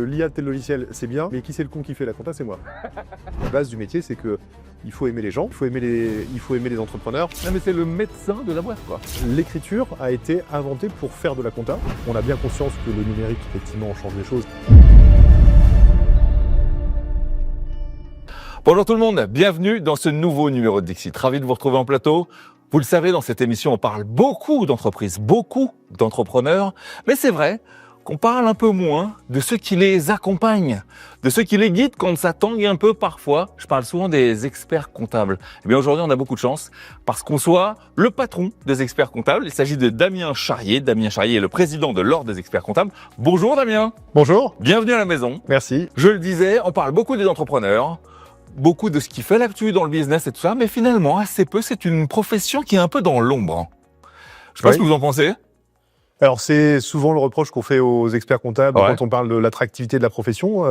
L'IA de tel logiciel, c'est bien, mais qui c'est le con qui fait la compta, c'est moi. La base du métier, c'est que il faut aimer les gens, il faut aimer les entrepreneurs. Non mais c'est le médecin de la boîte, quoi. L'écriture a été inventée pour faire de la compta. On a bien conscience que le numérique, effectivement, change les choses. Bonjour tout le monde, bienvenue dans ce nouveau numéro de Dixit. Ravi de vous retrouver en plateau. Vous le savez, dans cette émission, on parle beaucoup d'entreprises, beaucoup d'entrepreneurs, mais c'est vrai qu'on parle un peu moins de ceux qui les accompagnent, de ceux qui les guident quand ça tangue un peu parfois. Je parle souvent des experts comptables. Eh bien aujourd'hui, on a beaucoup de chance parce qu'on soit le patron des experts comptables. Il s'agit de Damien Charrier. Damien Charrier est le président de l'Ordre des experts comptables. Bonjour Damien. Bonjour. Bienvenue à la maison. Merci. Je le disais, on parle beaucoup des entrepreneurs, beaucoup de ce qui fait l'actu dans le business et tout ça, mais finalement, assez peu, c'est une profession qui est un peu dans l'ombre. Je sais pas ce que vous en pensez. Alors c'est souvent le reproche qu'on fait aux experts comptables quand on parle de l'attractivité de la profession.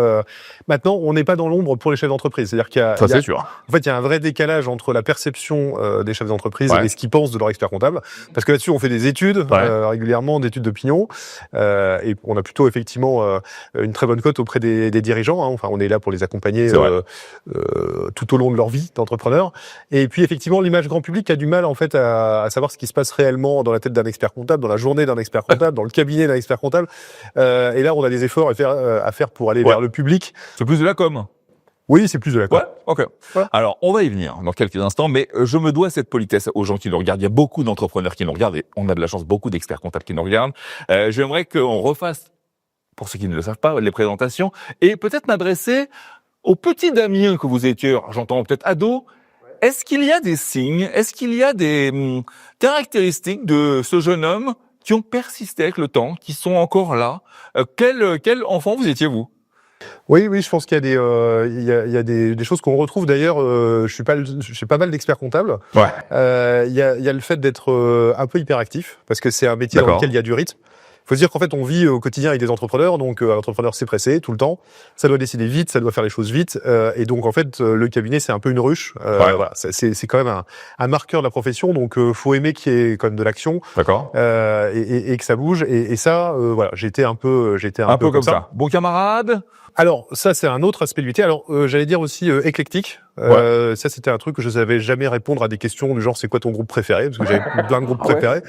Maintenant, on n'est pas dans l'ombre pour les chefs d'entreprise. C'est-à-dire qu'il y a, c'est sûr. En fait, il y a un vrai décalage entre la perception des chefs d'entreprise et ce qu'ils pensent de leur expert comptable. Parce que là-dessus, on fait des études régulièrement, d'études d'opinion, et on a plutôt effectivement une très bonne cote auprès des dirigeants. Enfin, on est là pour les accompagner tout au long de leur vie d'entrepreneur. Et puis effectivement, l'image grand public a du mal en fait à savoir ce qui se passe réellement dans la tête d'un expert comptable, dans la journée d'un expert comptable, dans le cabinet d'un expert comptable. Et là, on a des efforts à faire pour aller vers le public. C'est plus de la com. Oui, c'est plus de la com. Ouais, ok. Voilà. Alors, on va y venir dans quelques instants, mais je me dois cette politesse aux gens qui nous regardent. Il y a beaucoup d'entrepreneurs qui nous regardent et on a de la chance, beaucoup d'experts comptables qui nous regardent. J'aimerais qu'on refasse, pour ceux qui ne le savent pas, les présentations et peut-être m'adresser au petit Damien que vous étiez, j'entends peut-être ado. Est-ce qu'il y a des signes, est-ce qu'il y a des caractéristiques de ce jeune homme qui ont persisté avec le temps, qui sont encore là? Quel enfant vous étiez, vous? Oui, je pense qu'il y a des choses qu'on retrouve. D'ailleurs, je suis pas mal d'experts comptables. Ouais. Il y a le fait d'être un peu hyperactif, parce que c'est un métier dans lequel il y a du rythme. Il faut se dire qu'en fait, on vit au quotidien avec des entrepreneurs, donc un entrepreneur c'est pressé tout le temps. Ça doit décider vite, ça doit faire les choses vite, et donc en fait, le cabinet c'est un peu une ruche. Voilà, c'est quand même un marqueur de la profession, donc faut aimer qu'il y ait quand même de l'action, et que ça bouge. Et ça, voilà, j'étais un peu comme ça. Bon camarade. Alors ça c'est un autre aspect du métier. Alors j'allais dire aussi éclectique. Ça c'était un truc que je savais jamais répondre à des questions du genre c'est quoi ton groupe préféré, parce que j'avais plein de groupes préférés.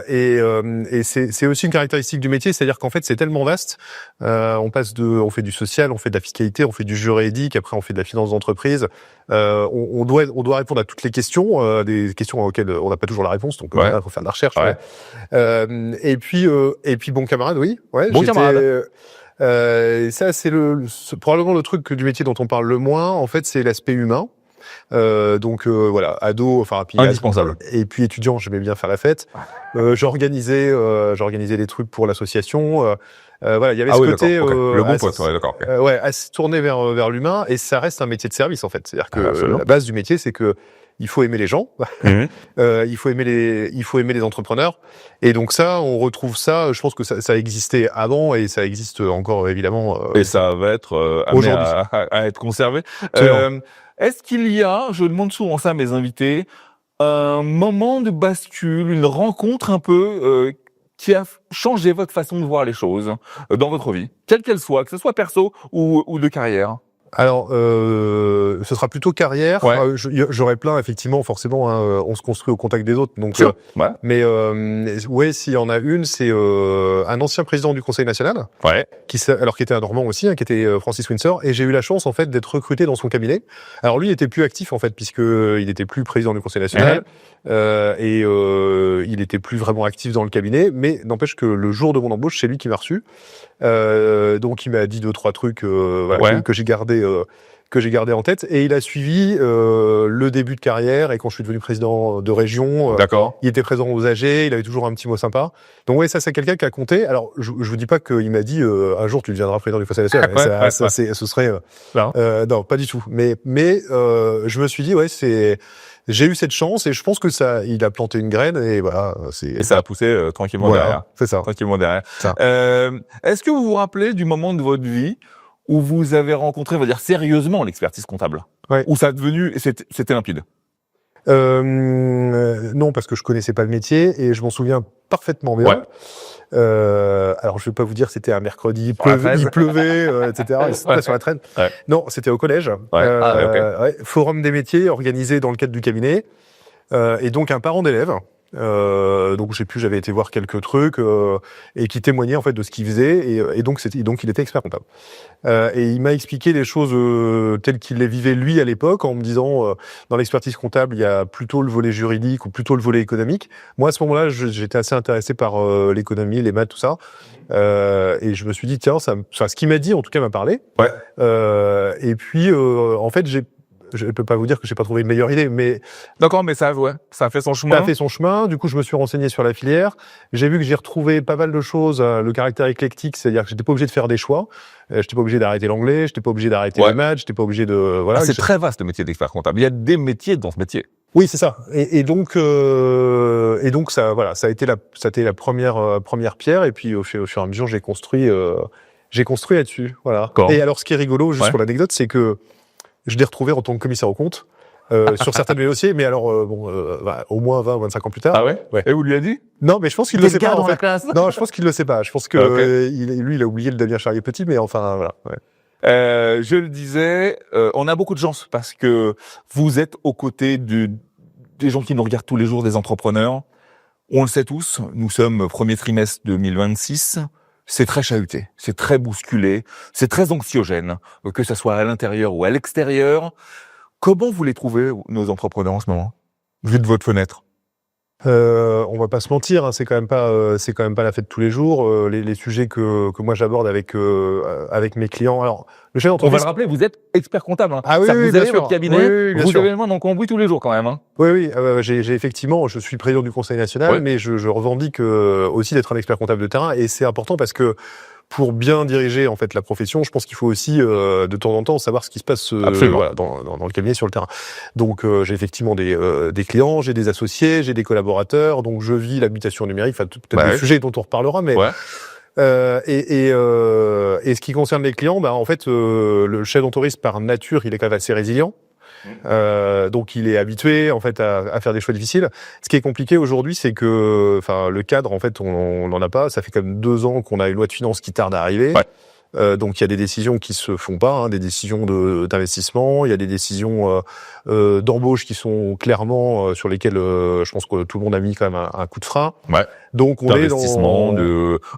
Et c'est aussi une caractéristique du métier, c'est-à-dire qu'en fait c'est tellement vaste. On fait du social, on fait de la fiscalité, on fait du juridique, après on fait de la finance d'entreprise. On doit répondre à toutes les questions, des questions auxquelles on n'a pas toujours la réponse, donc il faut faire de la recherche. Et puis bon camarade, oui. Bon camarade. Ça, c'est probablement le truc du métier dont on parle le moins. En fait, c'est l'aspect humain. Donc voilà, ado, enfin indispensable. Et puis étudiant, j'aimais bien faire la fête. J'organisais des trucs pour l'association. Voilà, il y avait ce côté le bon pote, d'accord. à se tourner vers l'humain, et ça reste un métier de service en fait. C'est-à-dire que la base du métier, c'est que il faut aimer les gens, il faut aimer les entrepreneurs, et donc ça, on retrouve ça. Je pense que ça existait avant et ça existe encore évidemment. Et ça va être amené à être conservé. Est-ce qu'il y a, je demande souvent ça à mes invités, un moment de bascule, une rencontre un peu qui a changé votre façon de voir les choses dans votre vie, quelle qu'elle soit, que ce soit perso ou de carrière? Alors, ce sera plutôt carrière. J'aurais plein, effectivement, forcément. On se construit au contact des autres, donc. Mais s'il y en a une, c'est un ancien président du Conseil national, qui était un Normand aussi, qui était Francis Windsor, et j'ai eu la chance en fait d'être recruté dans son cabinet. Alors lui, il était plus actif en fait, puisque il était plus président du Conseil national, et il était plus vraiment actif dans le cabinet. Mais n'empêche que le jour de mon embauche, c'est lui qui m'a reçu. Donc il m'a dit 2-3 trucs que j'ai gardé en tête, et il a suivi le début de carrière, et quand je suis devenu président de région, il était présent aux AG, il avait toujours un petit mot sympa. Donc ça c'est quelqu'un qui a compté. Alors je vous dis pas qu'il m'a dit un jour tu deviendras président du Conseil national. Ce serait non, pas du tout. Mais je me suis dit j'ai eu cette chance, et je pense que il a planté une graine, et voilà. Et ça a poussé tranquillement derrière. C'est ça. Tranquillement derrière. Est-ce que vous vous rappelez du moment de votre vie où vous avez rencontré, on va dire sérieusement, l'expertise comptable? Où ça a devenu, c'était limpide? Non, parce que je connaissais pas le métier, et je m'en souviens parfaitement bien. Alors, je vais pas vous dire, c'était un mercredi, il pleuvait, etc. Et c'était sur la traîne. Ouais. Non, c'était au collège. Ouais. Forum des métiers organisé dans le cadre du cabinet. Et donc, un parent d'élève. Donc, je sais plus, j'avais été voir quelques trucs, et qui témoignait, en fait, de ce qu'il faisait. Et donc, il était expert comptable. Et il m'a expliqué les choses telles qu'il les vivait lui à l'époque, en me disant dans l'expertise comptable il y a plutôt le volet juridique ou plutôt le volet économique. Moi à ce moment-là j'étais assez intéressé par l'économie, les maths, tout ça, et je me suis dit tiens ce qu'il m'a dit en tout cas m'a parlé. Ouais. Et puis en fait je peux pas vous dire que j'ai pas trouvé une meilleure idée, mais d'accord, mais ça a fait son chemin. Ça a fait son chemin. Du coup, je me suis renseigné sur la filière. J'ai vu que j'ai retrouvé pas mal de choses. Le caractère éclectique, c'est-à-dire que j'étais pas obligé de faire des choix. J'étais pas obligé d'arrêter l'anglais. J'étais pas obligé d'arrêter les maths. J'étais pas obligé de voilà. C'est très vaste le métier d'expert comptable. Il y a des métiers dans ce métier. Oui, c'est ça. Et donc ça, voilà, ça a été la première pierre. Et puis au fur et à mesure, j'ai construit là-dessus. Voilà. Et alors, ce qui est rigolo, juste pour l'anecdote, c'est que je l'ai retrouvé en tant que commissaire aux comptes sur certains de mes dossiers, mais alors au moins 20 ou 25 ans plus tard. Ah ouais. Et vous lui avez dit? Non, mais je pense qu'il le sait pas en fait. Non, je pense qu'il le sait pas. Je pense que lui, il a oublié le Damien Charrier-Petit, mais enfin voilà. Ouais. Je le disais, on a beaucoup de chance parce que vous êtes aux côtés des gens qui nous regardent tous les jours, des entrepreneurs. On le sait tous, nous sommes premier trimestre 2026. C'est très chahuté, c'est très bousculé, c'est très anxiogène, que ça soit à l'intérieur ou à l'extérieur. Comment vous les trouvez, nos entrepreneurs, en ce moment, vu de votre fenêtre? On va pas se mentir, hein, c'est quand même pas la fête tous les jours. Les sujets que moi j'aborde avec mes clients. Alors, le chef d'entreprise. On va le rappeler, vous êtes expert comptable. Hein. Ah oui, vous avez votre cabinet, vous avez le main dans le cambouis tous les jours quand même. Hein. Oui, j'ai effectivement, je suis président du Conseil national, mais je revendique aussi d'être un expert comptable de terrain, et c'est important parce que pour bien diriger en fait la profession, je pense qu'il faut aussi de temps en temps savoir ce qui se passe voilà, dans le cabinet sur le terrain. Donc j'ai effectivement des clients, j'ai des associés, j'ai des collaborateurs, donc je vis l'habitation numérique, enfin peut-être des sujets dont on reparlera, mais et ce qui concerne les clients, en fait le chef d'entreprise par nature, il est quand même assez résilient. Donc il est habitué en fait à faire des choix difficiles. Ce qui est compliqué aujourd'hui, c'est que le cadre en fait on n'en a pas. Ça fait quand même 2 ans qu'on a une loi de finances qui tarde à arriver. Donc il y a des décisions qui se font pas, hein, des décisions d'investissement, il y a des décisions d'embauche qui sont clairement sur lesquelles je pense que tout le monde a mis quand même un coup de frein. Donc on est dans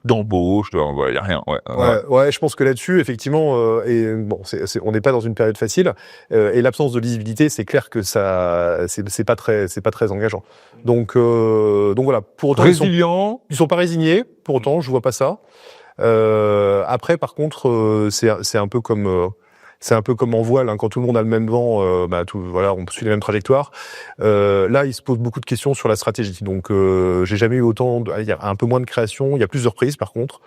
d'embauche, il y a rien. Je pense que là-dessus effectivement on n'est pas dans une période facile et l'absence de lisibilité, c'est clair que ça c'est pas très engageant. Donc voilà, pour autant ils sont pas résignés, pour autant je vois pas ça. Après, par contre, c'est un peu comme en voile, hein, quand tout le monde a le même vent, on suit les mêmes trajectoires. Là, il se pose beaucoup de questions sur la stratégie. Donc, j'ai jamais eu il y a un peu moins de création, il y a plus de reprises, par contre.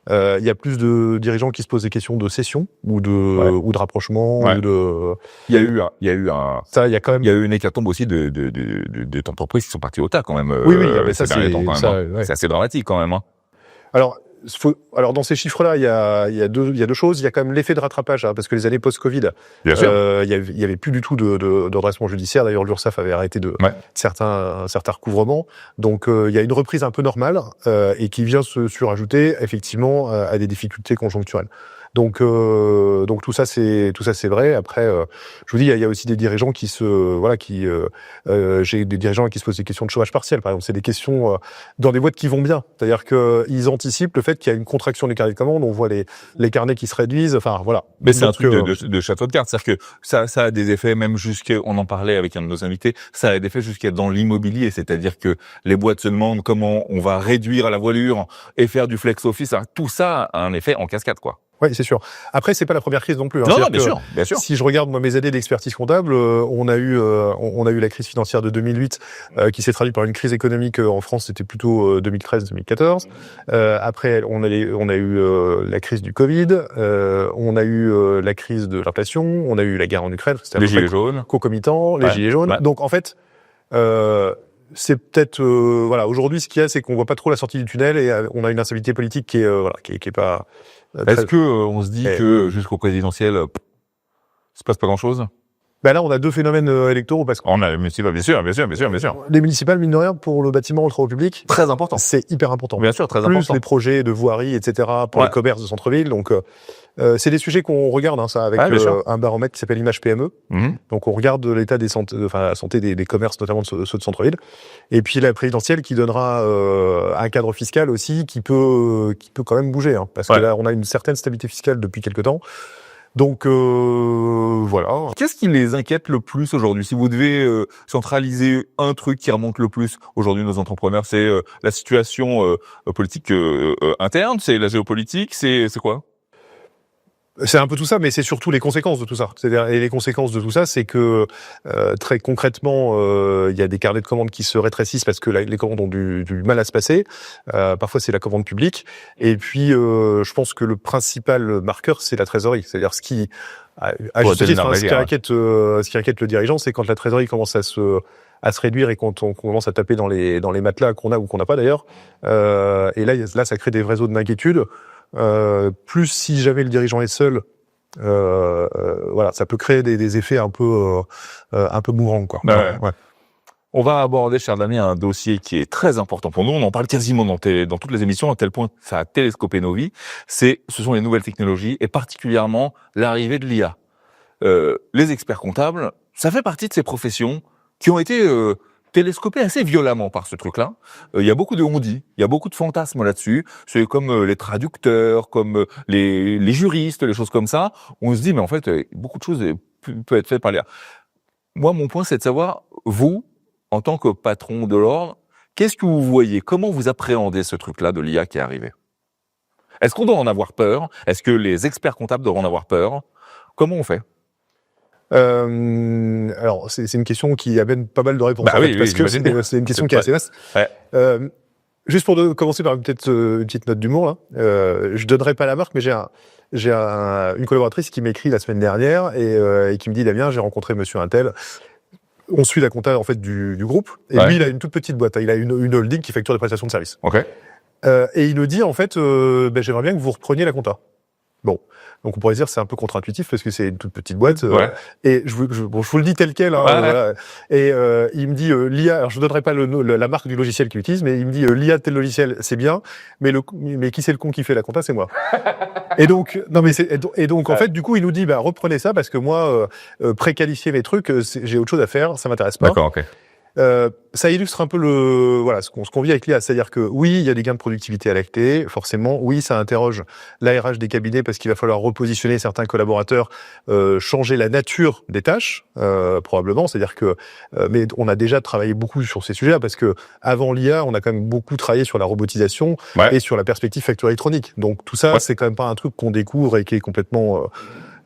Il y a plus de dirigeants qui se posent des questions de cession ou de rapprochement. Il y a eu une hécatombe aussi d'entreprises qui sont parties au tas quand même. C'est assez dramatique quand même. Hein. Alors dans ces chiffres-là, il y a deux choses. Il y a quand même l'effet de rattrapage, hein, parce que les années post-Covid, il y avait plus du tout de redressement judiciaire. D'ailleurs, l'URSSAF avait arrêté certains recouvrements. Donc il y a une reprise un peu normale et qui vient se surajouter effectivement à des difficultés conjoncturelles. Donc tout ça c'est vrai. Après, je vous dis, il y a aussi des dirigeants j'ai des dirigeants qui se posent des questions de chômage partiel, par exemple. C'est des questions dans des boîtes qui vont bien, c'est-à-dire que ils anticipent le fait qu'il y a une contraction des carnets de commandes. On voit les carnets qui se réduisent. Enfin voilà. Mais c'est un truc de château de cartes, c'est-à-dire que ça a des effets même on en parlait avec un de nos invités. Ça a des effets jusqu'à dans l'immobilier, c'est-à-dire que les boîtes se demandent comment on va réduire la voilure et faire du flex office. Tout ça a un effet en cascade, quoi. Oui, c'est sûr. Après, c'est pas la première crise non plus. Hein. Non, bien sûr. Si je regarde moi mes années d'expertise comptable, on a eu la crise financière de 2008 qui s'est traduite par une crise économique en France. C'était plutôt 2013-2014. Après, on a eu la crise du Covid. On a eu la crise de l'inflation. On a eu la guerre en Ukraine. C'était les gilets jaunes. Concomitant, les gilets jaunes. Donc en fait. C'est peut-être aujourd'hui ce qu'il y a, c'est qu'on voit pas trop la sortie du tunnel et on a une instabilité politique qui est pas. Est-ce que on se dit que jusqu'au présidentiel, se passe pas grand-chose? Ben là, on a deux phénomènes électoraux parce qu'on a les municipales, bien sûr. Les municipales, mine de rien, pour le bâtiment aux travaux publics, très important. C'est hyper important. Bien sûr, très plus important. Plus les projets de voirie, etc. pour les commerces de centre-ville. Donc, c'est des sujets qu'on regarde, hein, ça, avec un baromètre qui s'appelle Image PME. Donc, on regarde l'état des la santé des commerces, notamment ceux de centre-ville. Et puis la présidentielle qui donnera un cadre fiscal aussi qui peut quand même bouger, hein, parce que là, on a une certaine stabilité fiscale depuis quelques temps. Donc voilà. Qu'est-ce qui les inquiète le plus aujourd'hui? Si vous devez centraliser un truc qui remonte le plus aujourd'hui nos entrepreneurs, c'est la situation politique interne, c'est la géopolitique, c'est quoi? C'est un peu tout ça, mais c'est surtout les conséquences de tout ça. C'est-à-dire, et les conséquences de tout ça, c'est que très concrètement, il y a des carnets de commandes qui se rétrécissent parce que les commandes ont du mal à se passer. Parfois, c'est la commande publique. Et puis, je pense que le principal marqueur, c'est la trésorerie. C'est-à-dire ce qui, à juste titre, ce qui inquiète le dirigeant, c'est quand la trésorerie commence à se réduire et quand on commence à taper dans les matelas qu'on a ou qu'on n'a pas d'ailleurs. Et là, ça crée des vrais eaux de d'inquiétude. Plus si jamais le dirigeant est seul, voilà, ça peut créer des effets un peu mourants, quoi. Ouais. On va aborder, cher Damien, un dossier qui est très important pour nous. On en parle quasiment dans toutes les émissions, à tel point ça a télescopé nos vies. Ce sont les nouvelles technologies et particulièrement l'arrivée de l'IA. Les experts comptables, ça fait partie de ces professions qui ont été télescopé assez violemment par ce truc-là. Il y a beaucoup de on-dit, il y a beaucoup de fantasmes là-dessus. C'est comme les traducteurs, comme les juristes, les choses comme ça. On se dit, mais en fait, beaucoup de choses peuvent être faites par l'IA. Moi, mon point, c'est de savoir, vous, en tant que patron de l'ordre, qu'est-ce que vous voyez? Comment vous appréhendez ce truc-là de l'IA qui est arrivé? Est-ce qu'on doit en avoir peur? Est-ce que les experts comptables doivent en avoir peur? Comment on fait? Alors c'est une question qui amène pas mal de réponses parce que c'est une question qui est assez vaste. Juste pour commencer par peut-être une petite note d'humour là. Je donnerai pas la marque, mais j'ai une collaboratrice qui m'écrit la semaine dernière et qui me dit, Damien, j'ai rencontré Monsieur Untel. On suit la compta en fait du groupe et lui il a une toute petite boîte. Il a une holding qui facture des prestations de services. Et il nous dit en fait, j'aimerais bien que vous repreniez la compta. Bon, donc on pourrait dire que c'est un peu contre-intuitif parce que c'est une toute petite boîte. Et je vous le dis tel quel. Hein, voilà. Et il me dit l'IA. Alors je ne donnerai pas la marque du logiciel qu'il utilise, mais il me dit l'IA de tel logiciel, c'est bien, mais qui c'est le con qui fait la compta, c'est moi. Et donc en fait du coup il nous dit reprenez ça parce que moi préqualifier mes trucs, j'ai autre chose à faire, ça m'intéresse pas. D'accord, ok. Ça illustre un peu ce qu'on vit avec l'IA, c'est-à-dire que oui, il y a des gains de productivité à la clé, forcément. Oui, ça interroge l'ARH des cabinets parce qu'il va falloir repositionner certains collaborateurs, changer la nature des tâches, probablement. C'est-à-dire que, mais on a déjà travaillé beaucoup sur ces sujets parce que avant l'IA, on a quand même beaucoup travaillé sur la robotisation et sur la perspective facture électronique. Donc tout ça, c'est quand même pas un truc qu'on découvre et qui est complètement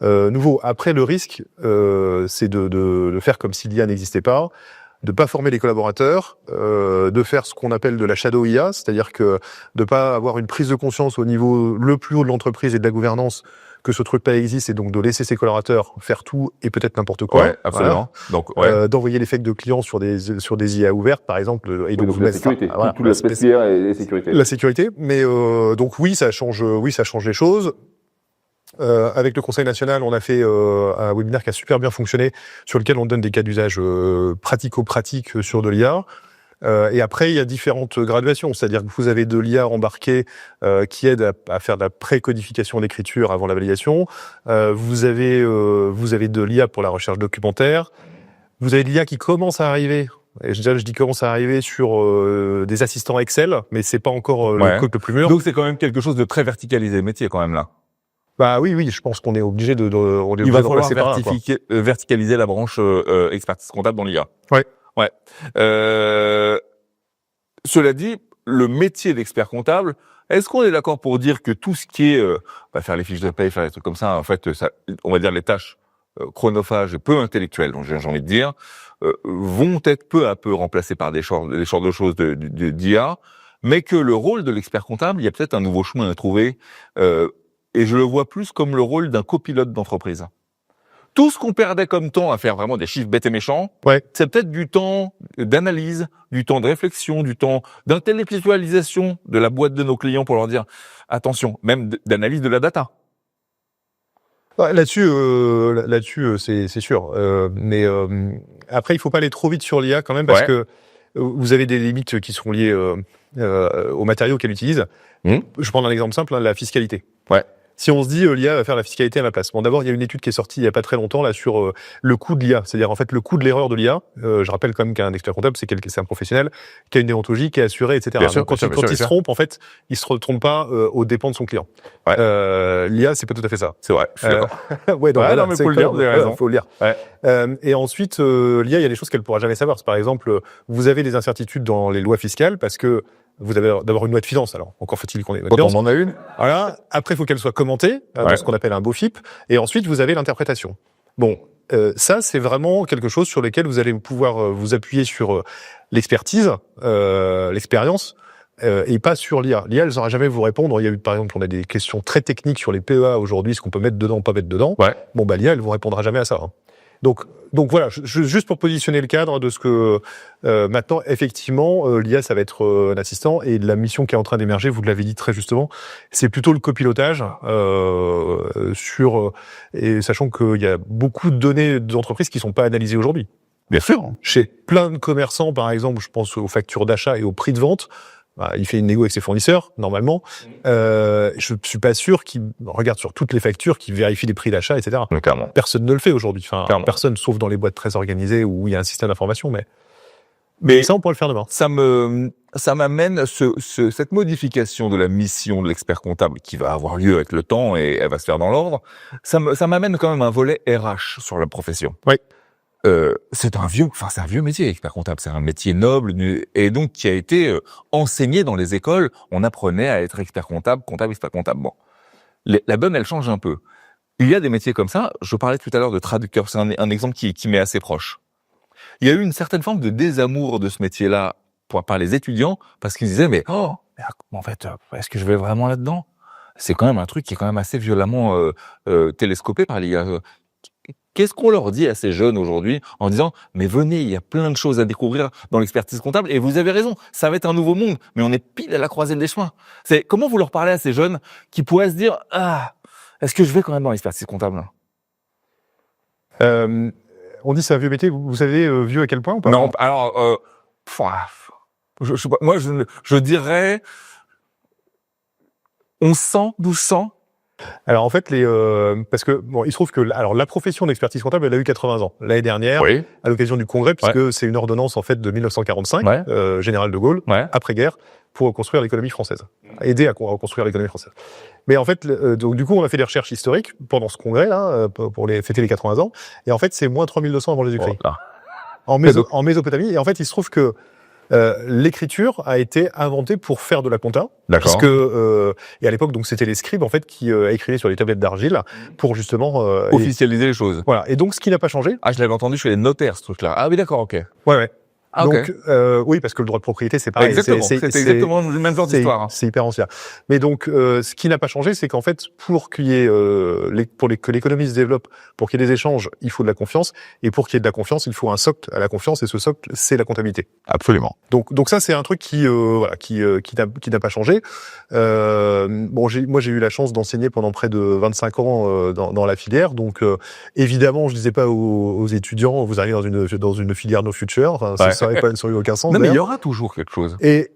nouveau. Après, le risque, c'est de faire comme si l'IA n'existait pas, de pas former les collaborateurs, de faire ce qu'on appelle de la shadow IA, c'est-à-dire que de pas avoir une prise de conscience au niveau le plus haut de l'entreprise et de la gouvernance que ce truc-là existe, et donc de laisser ses collaborateurs faire tout et peut-être n'importe quoi. Ouais, absolument. Voilà. Donc, d'envoyer les fakes de clients sur des IA ouvertes, par exemple, et donc la sécurité, tout l'aspect cyber et sécurité. La sécurité, mais donc oui, ça change les choses. Avec le Conseil national, on a fait un webinaire qui a super bien fonctionné, sur lequel on donne des cas d'usage pratico-pratiques sur de l'IA. Et après, il y a différentes graduations, c'est-à-dire que vous avez de l'IA embarquée qui aide à faire de la pré-codification d'écriture avant la validation. Vous avez de l'IA pour la recherche documentaire. Vous avez de l'IA qui commence à arriver. Et je dis commence à arriver sur des assistants Excel, mais c'est pas encore le code le plus mûr. Donc c'est quand même quelque chose de très verticalisé le métier quand même là. Oui, je pense qu'on est obligé de il va falloir verticaliser la branche expertise comptable dans l'IA. Ouais. Cela dit, le métier d'expert comptable, est-ce qu'on est d'accord pour dire que tout ce qui est faire les fiches de paie, faire des trucs comme ça, en fait, ça, on va dire les tâches chronophages et peu intellectuelles, donc j'ai envie de dire, vont être peu à peu remplacées par des genres de choses d'IA, mais que le rôle de l'expert comptable, il y a peut-être un nouveau chemin à trouver. Et je le vois plus comme le rôle d'un copilote d'entreprise. Tout ce qu'on perdait comme temps à faire vraiment des chiffres bêtes et méchants, c'est peut-être du temps d'analyse, du temps de réflexion, du temps d'intellectualisation de la boîte de nos clients pour leur dire attention, même d'analyse de la data. Là-dessus, c'est sûr. Mais après, il faut pas aller trop vite sur l'IA quand même parce que vous avez des limites qui sont liées aux matériaux qu'elle utilise. Je prends un exemple simple, la fiscalité. Ouais. Si on se dit l'IA va faire la fiscalité à ma place. Bon, d'abord, il y a une étude qui est sortie il y a pas très longtemps là sur le coût de l'IA, c'est-à-dire en fait le coût de l'erreur de l'IA. Je rappelle quand même qu'un expert comptable, c'est un professionnel qui a une déontologie, qui est assuré, etc. Bien sûr, quand il se trompe, en fait, il se trompe pas aux dépens de son client. Ouais. L'IA, c'est pas tout à fait ça. C'est vrai. Je suis d'accord. Ouais, donc, non, mais faut le dire, vous avez raison. Faut le dire. Ouais. Et ensuite, l'IA, il y a des choses qu'elle pourra jamais savoir. Par exemple, vous avez des incertitudes dans les lois fiscales parce que vous avez d'abord une loi de finances, alors encore faut-il qu'on ait une loi de finances. Quand on en a une. Voilà. Après, il faut qu'elle soit commentée dans ce qu'on appelle un BOFIP. Et ensuite, vous avez l'interprétation. Bon, ça, c'est vraiment quelque chose sur lequel vous allez pouvoir vous appuyer sur l'expertise, l'expérience, et pas sur l'IA. L'IA, elle ne saura jamais vous répondre. Il y a eu, par exemple, on a des questions très techniques sur les PEA aujourd'hui, ce qu'on peut mettre dedans, pas mettre dedans. Ouais. Bon, l'IA, elle vous répondra jamais à ça. Donc voilà, juste pour positionner le cadre de ce que maintenant, effectivement, l'IA, ça va être un assistant, et la mission qui est en train d'émerger, vous l'avez dit très justement, c'est plutôt le copilotage et sachant qu'il y a beaucoup de données d'entreprises qui sont pas analysées aujourd'hui. Bien sûr. Chez plein de commerçants, par exemple, je pense aux factures d'achat et aux prix de vente. Il fait une négo avec ses fournisseurs, normalement. Je suis pas sûr qu'il regarde sur toutes les factures, qu'il vérifie les prix d'achat, etc. Clairement. Personne ne le fait aujourd'hui. Enfin, personne, sauf dans les boîtes très organisées où il y a un système d'information, mais ça, on pourrait le faire demain. Ça m'amène cette modification de la mission de l'expert comptable qui va avoir lieu avec le temps et elle va se faire dans l'ordre. Ça m'amène quand même un volet RH sur la profession. Oui. C'est un vieux métier, expert comptable. C'est un métier noble et donc qui a été enseigné dans les écoles. On apprenait à être expert comptable, expert comptable. Bon, la donne, elle change un peu. Il y a des métiers comme ça. Je parlais tout à l'heure de traducteur. C'est un exemple qui m'est assez proche. Il y a eu une certaine forme de désamour de ce métier-là par les étudiants parce qu'ils disaient mais en fait, est-ce que je vais vraiment là-dedans? C'est quand même un truc qui est quand même assez violemment télescopé par l'IA. Qu'est-ce qu'on leur dit à ces jeunes aujourd'hui en disant « Mais venez, il y a plein de choses à découvrir dans l'expertise comptable et vous avez raison, ça va être un nouveau monde, mais on est pile à la croisée des chemins. » Comment vous leur parlez à ces jeunes qui pourraient se dire « Ah, est-ce que je vais quand même dans l'expertise comptable ?» On dit c'est un vieux métier, vous savez vieux à quel point ou pas? Non, alors, moi je dirais 1100, 1200. Alors en fait, parce que il se trouve que la profession d'expertise comptable, elle a eu 80 ans l'année dernière, à l'occasion du congrès, puisque c'est une ordonnance en fait de 1945, général de Gaulle, après-guerre, pour reconstruire l'économie française, aider à reconstruire l'économie française. Mais en fait, donc du coup, on a fait des recherches historiques pendant ce congrès là, pour fêter les 80 ans, et en fait, c'est moins 3200 avant Jésus-Christ. En Mésopotamie, et en fait, il se trouve que l'écriture a été inventée pour faire de la compta, puisque et à l'époque donc c'était les scribes en fait qui écrivaient sur les tablettes d'argile pour justement officialiser les choses. Voilà. Et donc ce qui n'a pas changé. Ah, je l'avais entendu chez les notaires ce truc-là. Ah oui, d'accord, ok. Ouais. Ah, donc oui, parce que le droit de propriété c'est pareil. Exactement. C'est exactement le même genre d'histoire. C'est hyper ancien. Mais donc ce qui n'a pas changé, c'est qu'en fait pour qu'il y ait que l'économie se développe, pour qu'il y ait des échanges, il faut de la confiance, et pour qu'il y ait de la confiance, il faut un socle à la confiance, et ce socle c'est la comptabilité. Absolument. Donc ça c'est un truc qui n'a pas changé. Moi j'ai eu la chance d'enseigner pendant près de 25 ans dans la filière. Donc évidemment je disais pas aux étudiants vous arrivez dans une filière no future. Enfin, ça n'aurait aucun sens. Non, mais il y aura toujours quelque chose. Et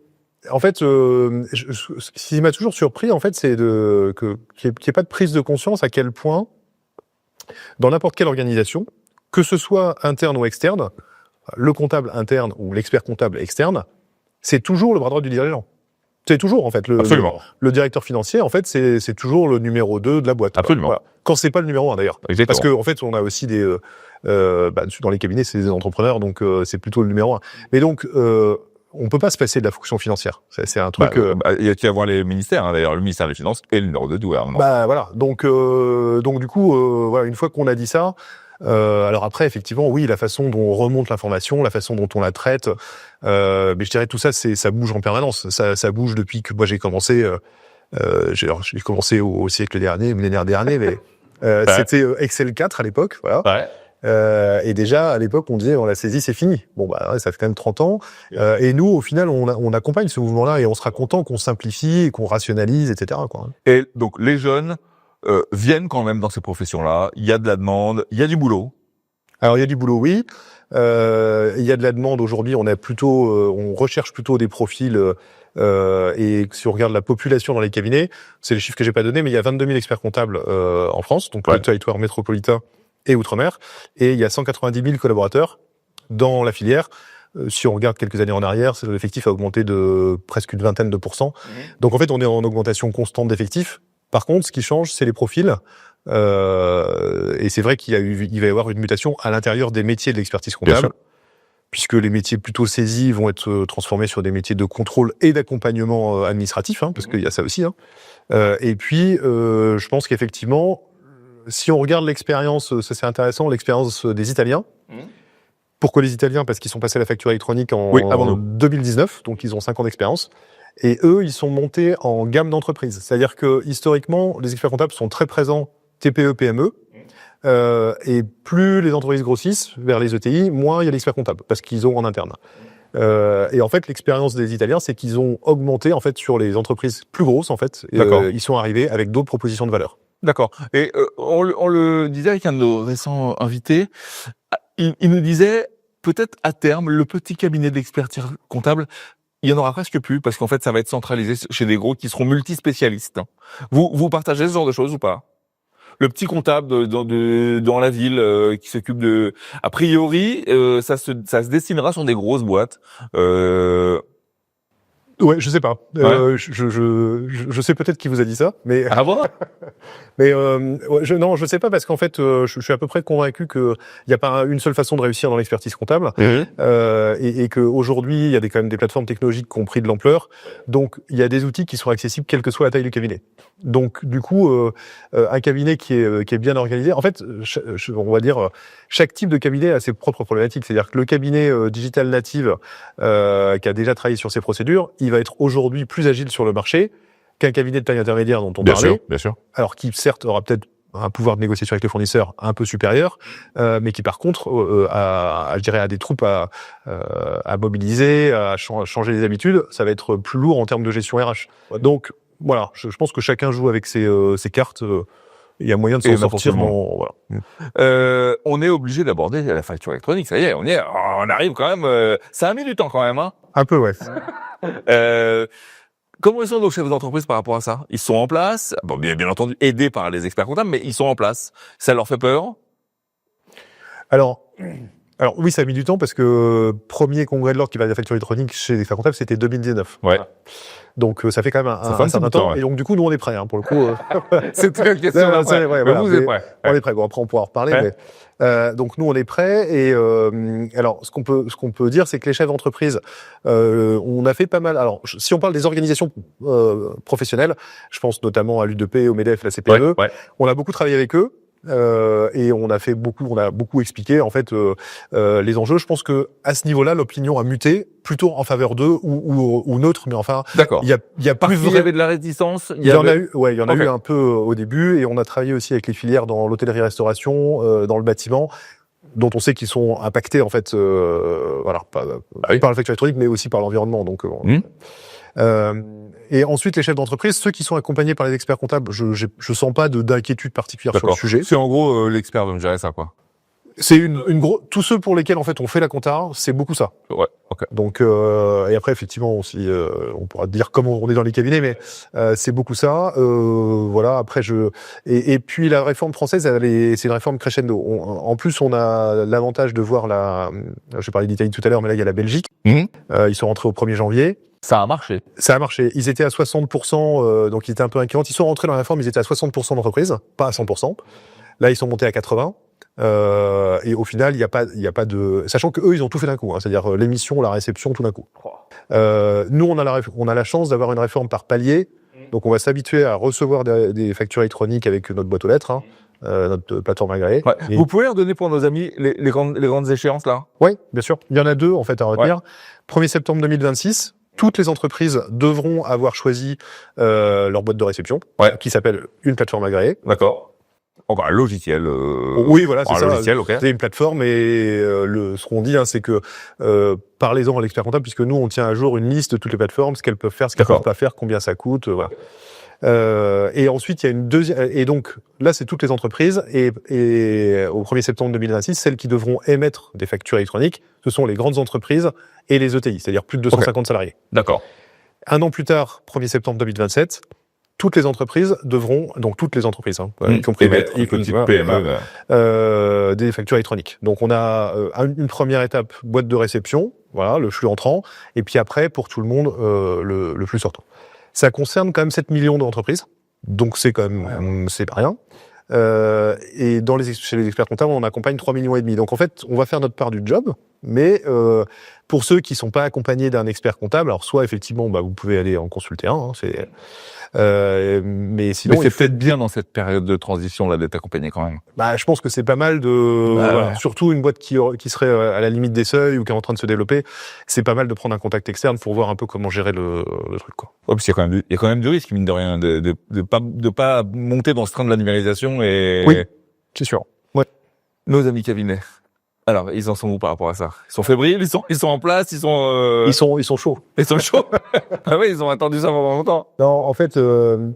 en fait, ce qui m'a toujours surpris, en fait, c'est qu'il n'y ait pas de prise de conscience à quel point, dans n'importe quelle organisation, que ce soit interne ou externe, le comptable interne ou l'expert comptable externe, c'est toujours le bras droit du dirigeant. C'est toujours, en fait, le directeur financier, en fait, c'est toujours le numéro 2 de la boîte. Absolument. Voilà. Quand c'est pas le numéro 1, d'ailleurs. Exactement. Parce que, en fait, on a aussi dans les cabinets, c'est des entrepreneurs, donc c'est plutôt le numéro 1. Mais donc, on peut pas se passer de la fonction financière. C'est un truc. Il y a qu'à voir les ministères, d'ailleurs, le ministère des Finances et le numéro 2 du gouvernement. Voilà. Donc du coup, voilà, une fois qu'on a dit ça, alors après, effectivement, oui, la façon dont on remonte l'information, la façon dont on la traite, mais je dirais tout ça, ça bouge en permanence. Ça bouge depuis que moi j'ai commencé. J'ai commencé au siècle dernier, millénaire dernier, mais c'était Excel 4 à l'époque, voilà. Ouais. Et déjà à l'époque on disait on l'a saisi, c'est fini. Bon ça fait quand même 30 ans. Et nous au final on accompagne ce mouvement-là et on sera content qu'on simplifie, qu'on rationalise, etc. quoi. Et donc les jeunes, viennent quand même dans ces professions-là. Il y a de la demande, il y a du boulot. Alors il y a du boulot, oui. Il y a de la demande aujourd'hui. On recherche plutôt des profils. Et si on regarde la population dans les cabinets, c'est les chiffres que j'ai pas donnés, mais il y a 22 000 experts comptables en France, donc le territoire métropolitain et outre-mer, et il y a 190 000 collaborateurs dans la filière. Si on regarde quelques années en arrière, l'effectif a augmenté de presque une vingtaine de %. Donc en fait, on est en augmentation constante d'effectifs. Par contre, ce qui change, c'est les profils. Et c'est vrai il va y avoir une mutation à l'intérieur des métiers de l'expertise comptable, puisque les métiers plutôt saisis vont être transformés sur des métiers de contrôle et d'accompagnement administratif, parce qu'il y a ça aussi. Et puis, je pense qu'effectivement, si on regarde l'expérience, ça c'est intéressant, l'expérience des Italiens. Pourquoi les Italiens ? Parce qu'ils sont passés à la facture électronique en 2019, donc ils ont 5 ans d'expérience. Et eux, ils sont montés en gamme d'entreprise. C'est-à-dire que, historiquement, les experts comptables sont très présents TPE, PME. Et plus les entreprises grossissent vers les ETI, moins il y a d'experts comptables, parce qu'ils ont en interne. Et en fait, l'expérience des Italiens, c'est qu'ils ont augmenté, en fait, sur les entreprises plus grosses, en fait. Ils sont arrivés avec d'autres propositions de valeur. D'accord. Et on le disait avec un de nos récents invités, il nous disait, peut-être à terme, le petit cabinet d'expertise comptable, il y en aura presque plus, parce qu'en fait, ça va être centralisé chez des gros qui seront multispécialistes. Vous partagez ce genre de choses ou pas ? Le petit comptable dans la ville qui s'occupe de... A priori, ça se destinera sur des grosses boîtes. Ouais, je sais pas. Je sais peut-être qui vous a dit ça, mais ah bon. Mais je sais pas, parce qu'en fait, je suis à peu près convaincu que il y a pas une seule façon de réussir dans l'expertise comptable, et que aujourd'hui il y a quand même des plateformes technologiques qui ont pris de l'ampleur. Donc il y a des outils qui sont accessibles quelle que soit la taille du cabinet. Donc du coup, un cabinet qui est bien organisé, en fait, on va dire, chaque type de cabinet a ses propres problématiques. C'est-à-dire que le cabinet digital native qui a déjà travaillé sur ses procédures, il va être aujourd'hui plus agile sur le marché qu'un cabinet de taille intermédiaire dont on parlait. Bien sûr. Alors qui certes aura peut-être un pouvoir de négociation avec les fournisseurs un peu supérieur, mais qui par contre je dirais a des troupes à mobiliser, à changer les habitudes. Ça va être plus lourd en termes de gestion RH. Donc voilà, je pense que chacun joue avec ses cartes. Il y a moyen de s'en sortir. Voilà. On est obligé d'aborder la facture électronique. Ça y est, on arrive quand même. Ça a mis du temps quand même, hein. Un peu, ouais. Comment ils sont nos chefs d'entreprise par rapport à ça ? Ils sont en place, bon, bien entendu aidés par les experts comptables, mais ils sont en place. Ça leur fait peur ? Alors oui, ça a mis du temps, parce que premier congrès de l'ordre qui va à la facture électronique chez les experts comptables, c'était 2019. Ouais. Donc ça fait quand même un certain temps. Ouais. Et donc du coup, nous on est prêts, pour le coup. C'est une question d'après. Voilà, vous êtes prêts. On est prêts. Bon, après on pourra en reparler. Ouais. Mais, donc nous on est prêts. Et alors ce qu'on peut dire, c'est que les chefs d'entreprise, on a fait pas mal. Alors si on parle des organisations professionnelles, je pense notamment à l'UDP, au MEDEF, la CPE. Ouais. On a beaucoup travaillé avec eux. Et on a beaucoup expliqué en fait les enjeux. Je pense que à ce niveau-là, l'opinion a muté plutôt en faveur d'eux ou neutre, mais enfin, d'accord. Il y a plus il y avait de la réticence. Il y en a eu un peu au début, et on a travaillé aussi avec les filières dans l'hôtellerie-restauration, dans le bâtiment, dont on sait qu'ils sont impactés en fait, par la facture électronique, mais aussi par l'environnement. Donc et ensuite, les chefs d'entreprise, ceux qui sont accompagnés par les experts comptables, je sens pas d'inquiétude particulière sur le sujet. C'est en gros l'expert va me gérer ça, quoi. C'est tous ceux pour lesquels en fait on fait la compta, c'est beaucoup ça. Ouais. Okay. Donc et après effectivement aussi, on pourra dire comment on est dans les cabinets, mais c'est beaucoup ça. Voilà. Après et puis la réforme française, c'est une réforme crescendo. En plus, on a l'avantage de voir j'ai parlé d'Italie tout à l'heure, mais là il y a la Belgique. Ils sont rentrés au 1er janvier. Ça a marché. Ça a marché. Ils étaient à 60%, donc ils étaient un peu inquiétants. Ils sont rentrés dans la réforme, ils étaient à 60% d'entreprise, pas à 100%. Là, ils sont montés à 80%. Et au final, il y a pas de, sachant que eux, ils ont tout fait d'un coup, c'est-à-dire l'émission, la réception, tout d'un coup. Nous, on a la chance d'avoir une réforme par palier. Donc, on va s'habituer à recevoir des factures électroniques avec notre boîte aux lettres, notre plateforme agréée. Ouais. Vous pouvez redonner pour nos amis les grandes échéances là ? Oui, bien sûr. Il y en a 2 en fait à retenir. 1er septembre 2026. Toutes les entreprises devront avoir choisi leur boîte de réception, qui s'appelle une plateforme agréée. D'accord. Encore un logiciel. Oui, voilà, c'est ça. Logiciel, okay. C'est une plateforme, et ce qu'on dit, c'est que parlez-en à l'expert comptable, puisque nous on tient à jour une liste de toutes les plateformes, ce qu'elles peuvent faire, ce qu'elles peuvent pas faire, combien ça coûte. Voilà. Et ensuite, il y a une deuxième. Et donc là, c'est toutes les entreprises. Et au 1er septembre 2026, celles qui devront émettre des factures électroniques, ce sont les grandes entreprises et les ETI, c'est-à-dire plus de 250 salariés. D'accord. Un an plus tard, 1er septembre 2027, toutes les entreprises devront, donc toutes les entreprises, y compris émettre une petite PME, des factures électroniques. Donc on a une première étape, boîte de réception, voilà, le flux entrant, et puis après, pour tout le monde, le flux sortant. Ça concerne quand même 7 millions d'entreprises, donc c'est quand même, c'est pas rien. Et chez les experts comptables, on accompagne 3,5 millions. Donc en fait, on va faire notre part du job, mais pour ceux qui sont pas accompagnés d'un expert comptable, alors soit effectivement, vous pouvez aller en consulter un, mais sinon, c'est peut-être bien dans cette période de transition là d'être accompagné quand même. Je pense que c'est pas mal surtout une boîte qui serait à la limite des seuils ou qui est en train de se développer, c'est pas mal de prendre un contact externe pour voir un peu comment gérer le truc, quoi. Ouais, parce qu'il y a quand même du risque, mine de rien, de pas monter dans ce train de la numérisation et. Oui, c'est sûr. Ouais. Nos amis cabinets. Alors, ils en sont où par rapport à ça? Ils sont fébriles, ils sont en place, ils sont chauds. Ils sont chauds. Ah oui, ils ont attendu ça pendant longtemps. Non, en fait, ce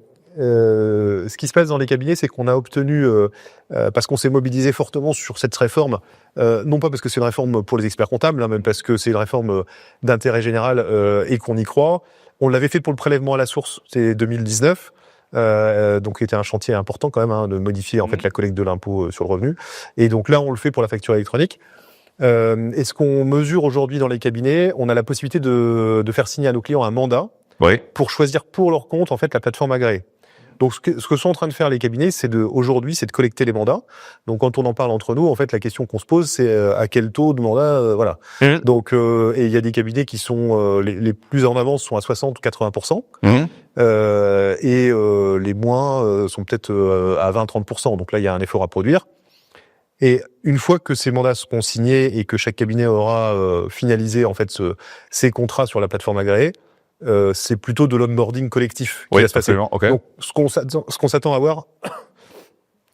qui se passe dans les cabinets, c'est qu'on a obtenu, parce qu'on s'est mobilisé fortement sur cette réforme, non pas parce que c'est une réforme pour les experts comptables, même parce que c'est une réforme d'intérêt général et qu'on y croit. On l'avait fait pour le prélèvement à la source, c'est 2019. Donc c'était un chantier important quand même, de modifier en fait la collecte de l'impôt sur le revenu. Et donc là, on le fait pour la facture électronique. Et ce qu'on mesure aujourd'hui dans les cabinets, on a la possibilité de faire signer à nos clients un mandat pour choisir pour leur compte en fait la plateforme agréée. Donc ce que sont en train de faire les cabinets, aujourd'hui, c'est de collecter les mandats. Donc quand on en parle entre nous, en fait, la question qu'on se pose, c'est à quel taux de mandat, voilà. Donc et il y a des cabinets qui sont les plus en avance sont à 60 ou 80%, et les moins sont peut-être à 20-30%. Donc là, il y a un effort à produire. Et une fois que ces mandats seront signés et que chaque cabinet aura finalisé en fait ses contrats sur la plateforme agréée, c'est plutôt de l'onboarding collectif qui va se passer. Okay. Donc, ce qu'on s'attend à voir,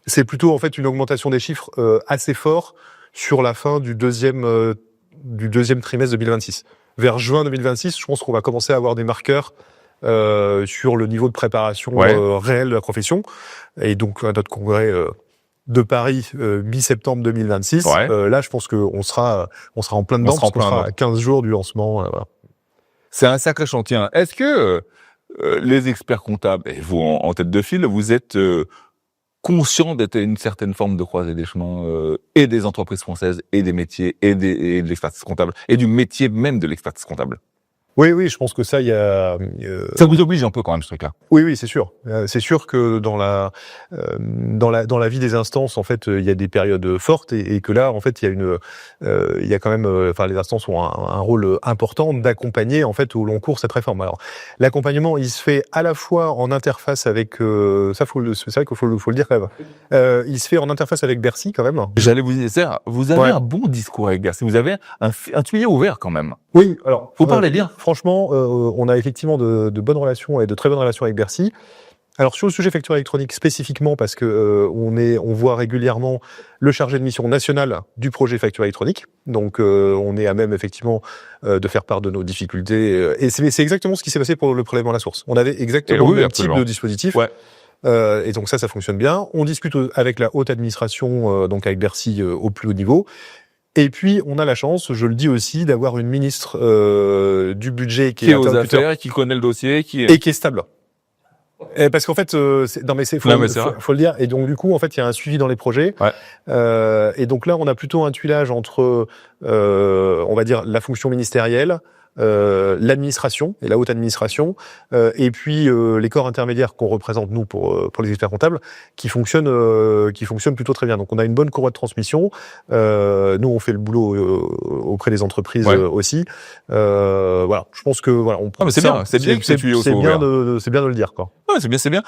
c'est plutôt en fait une augmentation des chiffres assez fort sur la fin du deuxième trimestre 2026. Vers juin 2026, je pense qu'on va commencer à avoir des marqueurs sur le niveau de préparation réel de la profession. Et donc, à notre congrès de Paris mi-septembre 2026, là, je pense qu'on sera en plein dedans, parce qu'on sera à 15 jours du lancement. Voilà. C'est un sacré chantier. Est-ce que les experts comptables, et vous en tête de file, vous êtes conscients d'être une certaine forme de croisée des chemins et des entreprises françaises et des métiers et de l'expertise comptable et du métier même de l'expertise comptable? Oui, je pense que ça, il y a... Ça vous oblige un peu quand même, ce truc-là. Oui, c'est sûr. C'est sûr que dans la vie des instances, en fait, il y a des périodes fortes et que là, en fait, il y a quand même, les instances ont un rôle important d'accompagner, en fait, au long cours cette réforme. Alors, l'accompagnement, il se fait à la fois en interface avec, c'est vrai qu'il faut le dire quand même. Il se fait en interface avec Bercy, quand même. J'allais vous dire, vous avez un bon discours avec Bercy. Vous avez un tuyau ouvert, quand même. Oui, alors. Faut parler bien. Franchement, on a effectivement de bonnes relations et de très bonnes relations avec Bercy. Alors sur le sujet facture électronique spécifiquement, parce que on voit régulièrement le chargé de mission national du projet facture électronique. Donc on est à même effectivement de faire part de nos difficultés. Et c'est exactement ce qui s'est passé pour le prélèvement à la source. On avait exactement le même type de dispositif. Et donc ça fonctionne bien. On discute avec la haute administration, donc avec Bercy au plus haut niveau. Et puis, on a la chance, je le dis aussi, d'avoir une ministre du budget qui est aux affaires, qui connaît le dossier, et qui est stable. Et parce qu'en fait, faut le dire. Et donc, du coup, en fait, il y a un suivi dans les projets. Et donc là, on a plutôt un tuilage entre, on va dire, la fonction ministérielle, l'administration et la haute administration, et puis les corps intermédiaires qu'on représente nous pour les experts comptables, qui fonctionnent plutôt très bien. Donc on a une bonne courroie de transmission. Nous on fait le boulot auprès des entreprises aussi. Voilà, je pense que voilà. C'est bien de le dire, quoi. Ouais, c'est bien.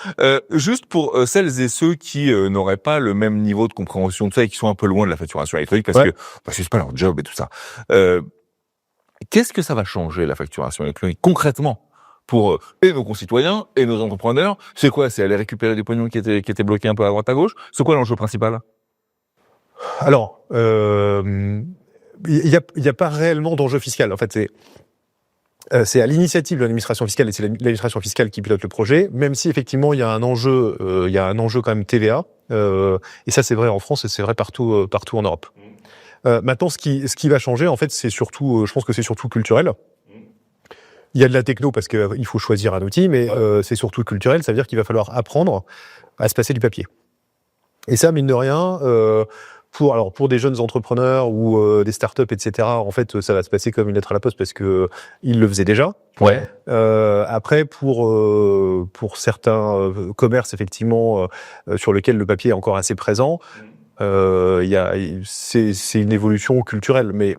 Juste pour celles et ceux qui n'auraient pas le même niveau de compréhension de ça et qui sont un peu loin de la facturation électronique parce que c'est pas leur job et tout ça. Qu'est-ce que ça va changer, la facturation électronique, concrètement, pour et nos concitoyens et nos entrepreneurs? C'est quoi? C'est aller récupérer des pognons qui étaient bloqués un peu à droite à gauche? C'est quoi l'enjeu principal? Alors, il y a pas réellement d'enjeu fiscal. En fait, C'est à l'initiative de l'administration fiscale et c'est l'administration fiscale qui pilote le projet, même si effectivement il y a un enjeu quand même TVA, et ça c'est vrai en France et c'est vrai partout en Europe. Maintenant, ce qui va changer, en fait, c'est surtout, je pense que c'est surtout culturel. Il y a de la techno parce qu'il faut choisir un outil, mais c'est surtout culturel. Ça veut dire qu'il va falloir apprendre à se passer du papier. Et ça, mine de rien, pour des jeunes entrepreneurs ou des startups, etc. En fait, ça va se passer comme une lettre à la poste parce que ils le faisaient déjà. Ouais. Après, pour certains commerces, effectivement, sur lesquels le papier est encore assez présent, c'est une évolution culturelle. Mais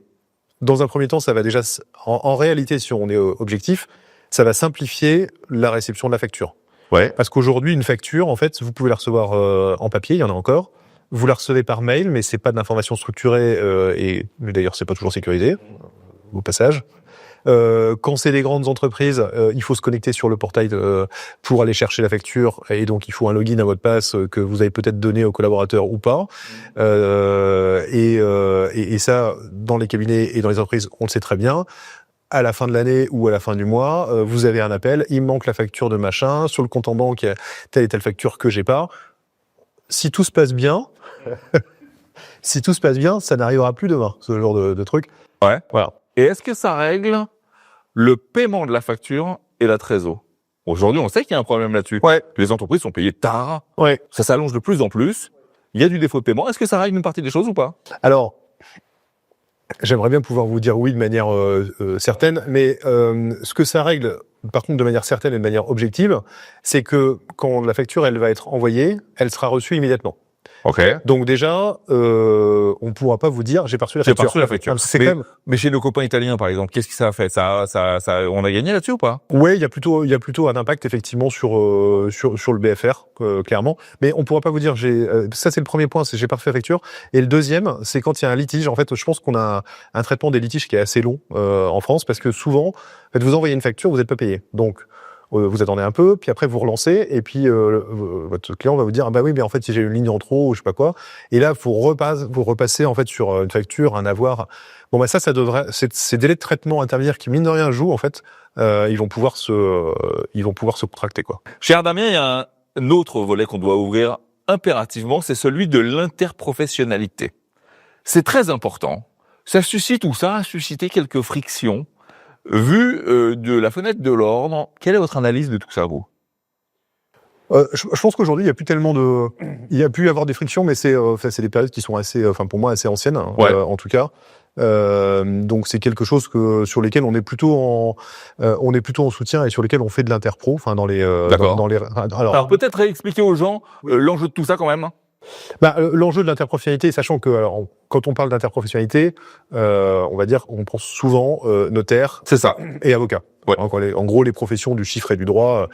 dans un premier temps, ça va déjà, en réalité, si on est objectif, ça va simplifier la réception de la facture. Ouais. Parce qu'aujourd'hui, une facture, en fait, vous pouvez la recevoir en papier, il y en a encore. Vous la recevez par mail, mais c'est pas de l'information structurée et d'ailleurs c'est pas toujours sécurisé au passage. Quand c'est des grandes entreprises, il faut se connecter sur le portail pour aller chercher la facture et donc il faut un login, un mot de passe que vous avez peut-être donné aux collaborateurs ou pas. Et ça, dans les cabinets et dans les entreprises, on le sait très bien. À la fin de l'année ou à la fin du mois, vous avez un appel, il me manque la facture de machin, sur le compte en banque, il y a telle et telle facture que j'ai pas. Si tout se passe bien, ça n'arrivera plus demain, ce genre de truc. Ouais. Voilà. Et est-ce que ça règle le paiement de la facture et la trésor? Aujourd'hui, on sait qu'il y a un problème là-dessus. Ouais. Les entreprises sont payées tard. Ouais. Ça s'allonge de plus en plus. Il y a du défaut de paiement. Est-ce que ça règle une partie des choses ou pas? Alors, j'aimerais bien pouvoir vous dire oui de manière certaine, mais ce que ça règle, par contre, de manière certaine et de manière objective, c'est que quand la facture elle va être envoyée, elle sera reçue immédiatement. Ok. Donc déjà, on pourra pas vous dire j'ai pas reçu la facture. J'ai pas reçu la facture. Mais chez nos copains italiens, par exemple, qu'est-ce que ça a fait? Ça, on a gagné là-dessus ou pas? Ouais, il y a plutôt un impact effectivement sur le BFR clairement. Mais on pourra pas vous dire ça c'est le premier point, c'est j'ai pas refait la facture. Et le deuxième, c'est quand il y a un litige. En fait, je pense qu'on a un traitement des litiges qui est assez long en France parce que souvent, en fait, vous envoyez une facture, vous êtes pas payé. Donc vous attendez un peu, puis après vous relancez, et puis votre client va vous dire ah bah oui mais en fait si j'ai une ligne en trop ou je sais pas quoi, et là vous repassez en fait sur une facture, un avoir. Bon bah ça devrait, ces délais de traitement intermédiaires qui mine de rien jouent en fait, ils vont pouvoir se contracter quoi. Cher Damien, il y a un autre volet qu'on doit ouvrir impérativement, c'est celui de l'interprofessionnalité. C'est très important. Ça suscite ou ça a suscité quelques frictions. Vu de la fenêtre de l'ordre, quelle est votre analyse de tout ça, vous? Je pense qu'aujourd'hui, il y a plus tellement il y a pu y avoir des frictions, mais c'est des périodes qui sont assez, pour moi, assez anciennes, ouais. En tout cas. Donc c'est quelque chose sur lesquels on est plutôt en soutien et sur lesquels on fait de l'interpro, dans les. D'accord. Alors peut-être réexpliquer aux gens l'enjeu de tout ça quand même. L'enjeu de l'interprofessionnalité, sachant que quand on parle d'interprofessionnalité, on va dire, on pense souvent notaire, c'est ça, et avocat. Ouais. En gros, les professions du chiffre et du droit,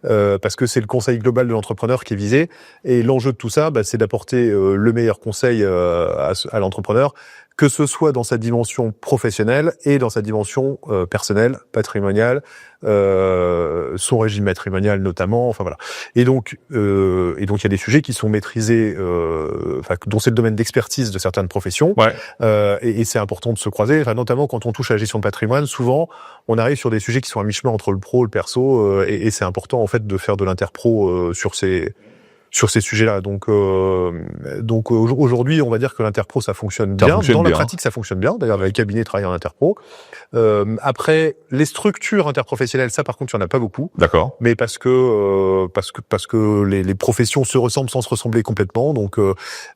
parce que c'est le conseil global de l'entrepreneur qui est visé. Et l'enjeu de tout ça, c'est d'apporter le meilleur conseil à l'entrepreneur, que ce soit dans sa dimension professionnelle et dans sa dimension personnelle, patrimoniale, son régime matrimonial notamment, enfin voilà. Et donc il y a des sujets qui sont maîtrisés, dont c'est le domaine d'expertise de certaines professions, ouais. Et c'est important de se croiser, notamment quand on touche à la gestion de patrimoine. Souvent, on arrive sur des sujets qui sont à mi-chemin entre le pro et le perso, et c'est important en fait de faire de l'interpro sur ces sujets-là. Donc aujourd'hui, on va dire que l'interpro, ça fonctionne bien. Dans la pratique, ça fonctionne bien. D'ailleurs, les cabinets travaillent en interpro. Après, les structures interprofessionnelles, ça, par contre, il y en a pas beaucoup. D'accord. Mais parce que les professions se ressemblent sans se ressembler complètement. Donc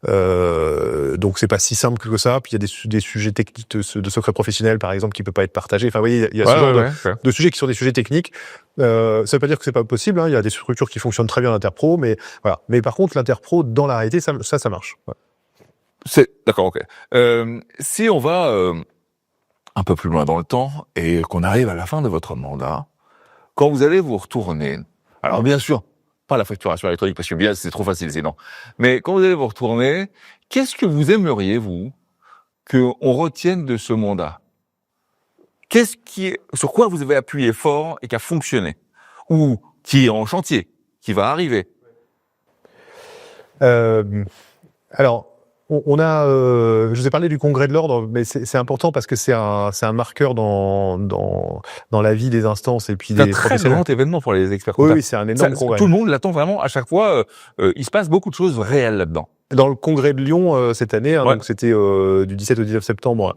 c'est pas si simple que ça. Puis il y a des sujets techniques de secret professionnel, par exemple, qui peut pas être partagé. Enfin, vous voyez, il y a ce genre de sujets qui sont des sujets techniques. Ça veut pas dire que c'est pas possible, hein. Il y a des structures qui fonctionnent très bien en interpro, mais voilà. Mais par contre, l'interpro, dans la réalité, ça marche. Ouais. C'est d'accord, ok. Si on va un peu plus loin dans le temps et qu'on arrive à la fin de votre mandat, quand vous allez vous retourner, alors bien sûr, pas la facturation électronique parce que bien c'est trop facile sinon, mais quand vous allez vous retourner, qu'est-ce que vous aimeriez vous qu'on retienne de ce mandat? Sur quoi vous avez appuyé fort et qui a fonctionné? Ou qui est en chantier, qui va arriver? Alors, on a, je vous ai parlé du congrès de l'ordre, mais c'est important parce que c'est un marqueur dans la vie des instances et puis des professionnels. C'est un très grand événement pour les experts comptables. Oui, c'est un énorme congrès. Tout le monde l'attend vraiment à chaque fois. Il se passe beaucoup de choses réelles là-dedans. Dans le congrès de Lyon cette année, donc c'était du 17 au 19 septembre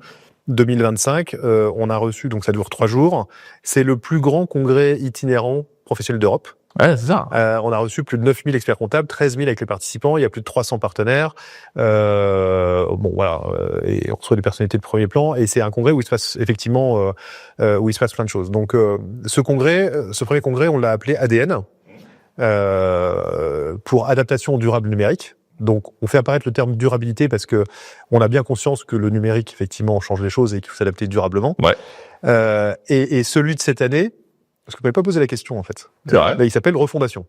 2025, on a reçu, donc ça dure 3 jours. C'est le plus grand congrès itinérant professionnel d'Europe. Ouais, c'est ça. On a reçu plus de 9000 experts comptables, 13 000 avec les participants. Il y a plus de 300 partenaires. Bon, voilà. Et on reçoit des personnalités de premier plan. Et c'est un congrès où il se passe effectivement, où il se passe plein de choses. Donc, ce premier congrès, on l'a appelé ADN, pour adaptation durable numérique. Donc, on fait apparaître le terme durabilité parce que on a bien conscience que le numérique, effectivement, change les choses et qu'il faut s'adapter durablement. Ouais. Et celui de cette année, parce que vous m'avez pas posé la question, en fait. C'est vrai. Là, il s'appelle Refondation.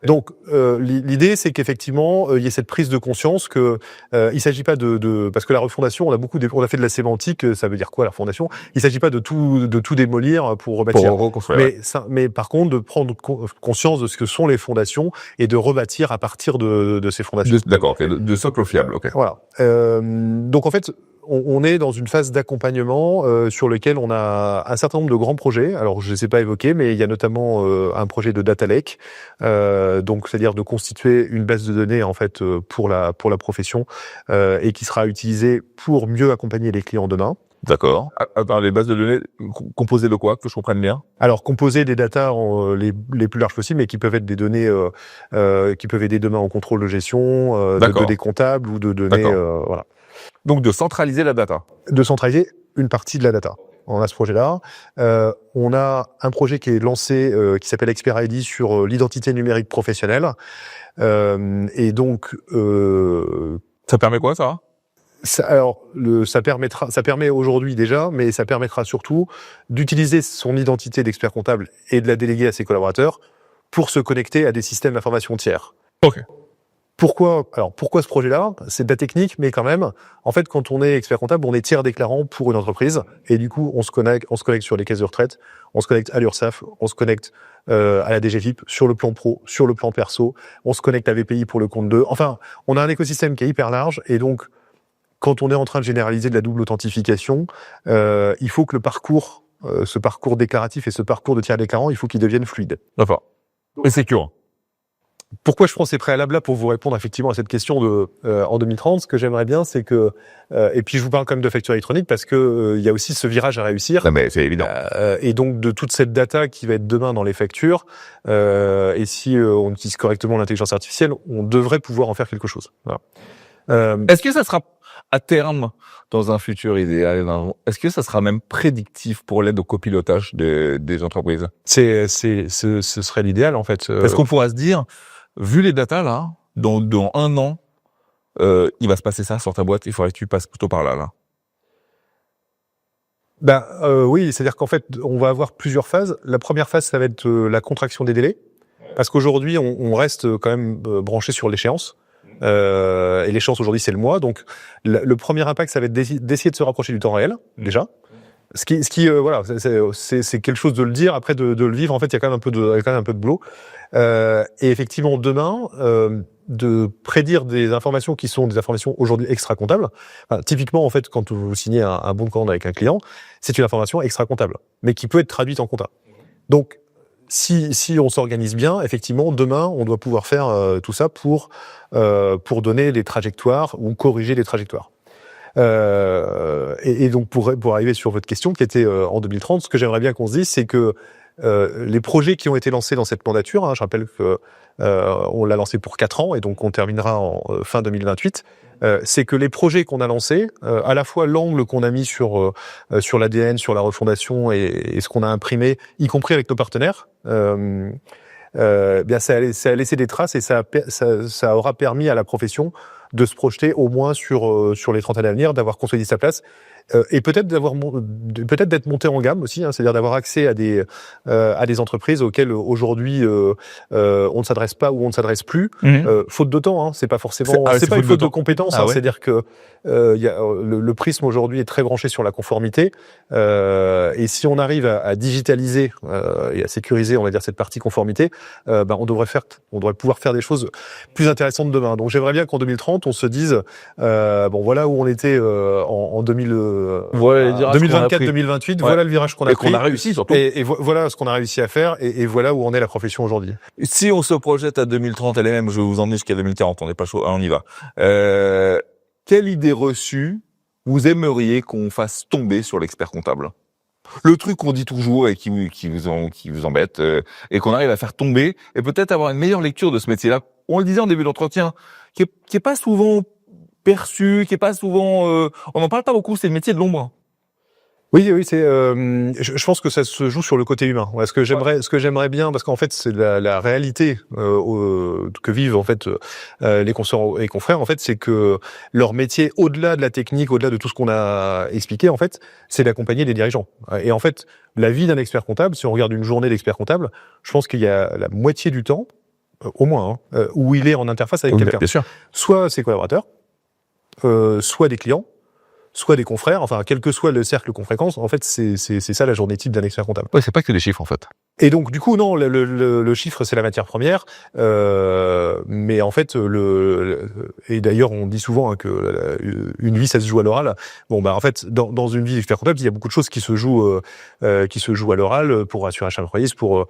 Donc, l'idée, c'est qu'effectivement, il y ait cette prise de conscience que il s'agit pas parce que la refondation, on a fait de la sémantique, ça veut dire quoi la refondation? Il s'agit pas de tout démolir pour rebâtir. Pour reconstruire. Mais par contre, de prendre conscience de ce que sont les fondations et de rebâtir à partir de ces fondations. D'accord, de socle fiable, ok. Voilà. Donc en fait, on est dans une phase d'accompagnement sur lequel on a un certain nombre de grands projets. Alors, je ne les ai pas évoqués, mais il y a notamment un projet de data lake, donc c'est-à-dire de constituer une base de données en fait pour la profession et qui sera utilisée pour mieux accompagner les clients demain. D'accord. Attends, les bases de données composées de quoi, que je comprenne bien? Alors, composer des datas les plus larges possibles, mais qui peuvent être des données qui peuvent aider demain au contrôle de gestion, de données comptables ou de données, voilà. Donc, de centraliser la data. De centraliser une partie de la data. On a ce projet-là. On a un projet qui est lancé, qui s'appelle Expert ID sur l'identité numérique professionnelle. Et donc, ça permet quoi, ça? Ça permet aujourd'hui déjà, mais ça permettra surtout d'utiliser son identité d'expert comptable et de la déléguer à ses collaborateurs pour se connecter à des systèmes d'information tiers. Ok. Pourquoi ce projet-là? C'est de la technique, mais quand même, en fait, quand on est expert comptable, on est tiers déclarant pour une entreprise, et du coup, on se connecte sur les caisses de retraite, on se connecte à l'URSSAF, on se connecte à la DGFiP sur le plan pro, sur le plan perso, on se connecte à VPI pour le compte 2. Enfin, on a un écosystème qui est hyper large, et donc, quand on est en train de généraliser de la double authentification, il faut que ce parcours déclaratif et ce parcours de tiers déclarant, il faut qu'ils deviennent fluides. D'accord. Et sécure. Pourquoi je prends ces préalables-là pour vous répondre effectivement à cette question en 2030, ce que j'aimerais bien, c'est que et puis je vous parle quand même de facture électronique parce que il y a aussi ce virage à réussir. Non mais c'est évident. Et donc de toute cette data qui va être demain dans les factures, et si on utilise correctement l'intelligence artificielle, on devrait pouvoir en faire quelque chose. Voilà. Est-ce que ça sera à terme, dans un futur idéal, est-ce que ça sera même prédictif pour l'aide au copilotage des entreprises? Ce serait l'idéal en fait. Est-ce qu'on pourra se dire, vu les datas là, dans 1 an, il va se passer ça sur ta boîte, il faudrait que tu passes plutôt par là. Oui, c'est-à-dire qu'en fait, on va avoir plusieurs phases. La première phase, ça va être la contraction des délais, parce qu'aujourd'hui, on reste quand même branché sur l'échéance. Et l'échéance aujourd'hui, c'est le mois. Donc, le premier impact, ça va être d'essayer de se rapprocher du temps réel, déjà. Ce qui voilà, c'est quelque chose de le dire, après de le vivre. En fait, il y a quand même un peu de boulot. Et effectivement, demain, de prédire des informations qui sont des informations aujourd'hui extra-comptables. Enfin, typiquement, en fait, quand vous signez un bon de commande avec un client, c'est une information extra-comptable, mais qui peut être traduite en compta. Donc, si on s'organise bien, effectivement, demain, on doit pouvoir faire tout ça pour donner des trajectoires ou corriger les trajectoires. Et donc, pour arriver sur votre question, qui était en 2030, ce que j'aimerais bien qu'on se dise, c'est que les projets qui ont été lancés dans cette mandature, je rappelle que on l'a lancé pour 4 ans, et donc on terminera en fin 2028, c'est que les projets qu'on a lancés, à la fois l'angle qu'on a mis sur l'ADN, sur la refondation et ce qu'on a imprimé, y compris avec nos partenaires, bien ça a laissé des traces et ça aura permis à la profession de se projeter au moins sur les 30 années à venir, d'avoir consolidé sa place. Et peut-être d'être monté en gamme aussi, c'est-à-dire d'avoir accès à des entreprises auxquelles aujourd'hui on ne s'adresse pas ou on ne s'adresse plus, faute de temps. C'est pas forcément, c'est pas une faute de compétences. C'est-à-dire que le prisme aujourd'hui est très branché sur la conformité, et si on arrive à digitaliser et à sécuriser, on va dire, cette partie conformité, on devrait pouvoir faire des choses plus intéressantes demain. Donc j'aimerais bien qu'en 2030 2030, on se dise, bon, voilà où on était en 2024-2028, voilà le virage qu'on a pris. Et qu'on a réussi surtout. Et voilà ce qu'on a réussi à faire, et voilà où en est la profession aujourd'hui. Si on se projette à 2030, elle est même, je vais vous emmener jusqu'à 2040, on n'est pas chaud, on y va. Quelle idée reçue vous aimeriez qu'on fasse tomber sur l'expert comptable? Le truc qu'on dit toujours et qui vous embête, et qu'on arrive à faire tomber, et peut-être avoir une meilleure lecture de ce métier-là. On le disait en début d'entretien, qui est pas souvent perçu, qui est pas souvent, on n'en parle pas beaucoup, c'est le métier de l'ombre. Oui, c'est. Je pense que ça se joue sur le côté humain. Ce que j'aimerais bien, parce qu'en fait, c'est la réalité que vivent en fait les consoeurs et confrères. En fait, c'est que leur métier, au-delà de la technique, au-delà de tout ce qu'on a expliqué, en fait, c'est d'accompagner les dirigeants. Et en fait, la vie d'un expert comptable, si on regarde une journée d'expert comptable, je pense qu'il y a la moitié du temps, au moins, où il est en interface avec quelqu'un. Bien sûr. Soit ses collaborateurs, soit des clients, soit des confrères, enfin, quel que soit le cercle qu'on fréquente, en fait, c'est ça la journée type d'un expert comptable. Ouais, c'est pas que des chiffres, en fait. Et donc, du coup, non, le chiffre, c'est la matière première, mais en fait, et d'ailleurs, on dit souvent que une vie, ça se joue à l'oral. Bon, bah, en fait, dans une vie d'expert comptable, il y a beaucoup de choses qui se jouent à l'oral, pour assurer un chef d'entreprise, pour